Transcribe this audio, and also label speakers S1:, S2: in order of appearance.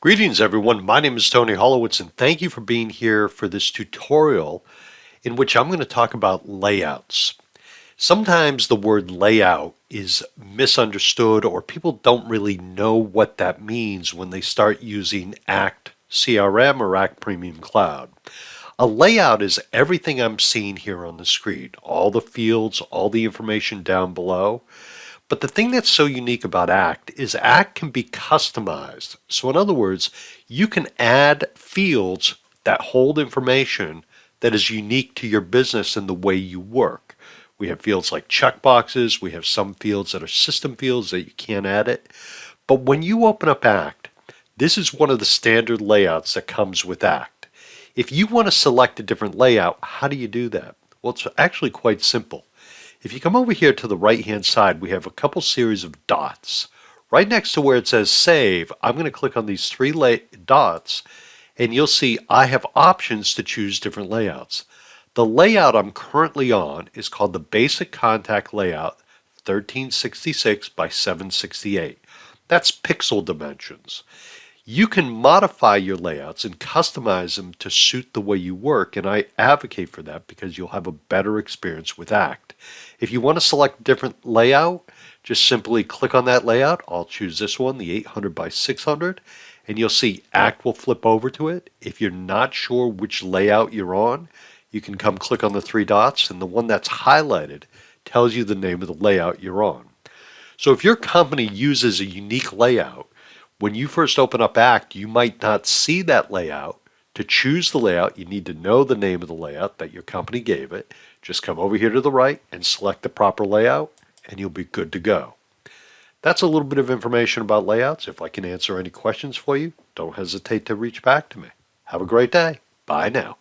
S1: Greetings everyone, my name is Tony Holowitz and thank you for being here for this tutorial in which I'm going to talk about layouts. Sometimes the word layout is misunderstood or people don't really know what that means when they start using Act CRM or Act Premium Cloud. A layout is everything I'm seeing here on the screen, all the fields, all the information down below. But the thing that's so unique about Act is Act can be customized. So in other words, you can add fields that hold information that is unique to your business and the way you work. We have fields like checkboxes. We have some fields that are system fields that you can't edit. But when you open up Act, this is one of the standard layouts that comes with Act. If you want to select a different layout, how do you do that? Well, it's actually quite simple. If you come over here to the right-hand side, we have a couple series of dots. Right next to where it says Save, I'm going to click on these three dots, and you'll see I have options to choose different layouts. The layout I'm currently on is called the Basic Contact Layout 1366 by 768. That's pixel dimensions. You can modify your layouts and customize them to suit the way you work, and I advocate for that because you'll have a better experience with Act. If you want to select a different layout, just simply click on that layout. I'll choose this one, the 800 by 600, and you'll see Act will flip over to it. If you're not sure which layout you're on, you can come click on the three dots, and the one that's highlighted tells you the name of the layout you're on. So if your company uses a unique layout, when you first open up Act, you might not see that layout. To choose the layout, you need to know the name of the layout that your company gave it. Just come over here to the right and select the proper layout, and you'll be good to go. That's a little bit of information about layouts. If I can answer any questions for you, don't hesitate to reach back to me. Have a great day. Bye now.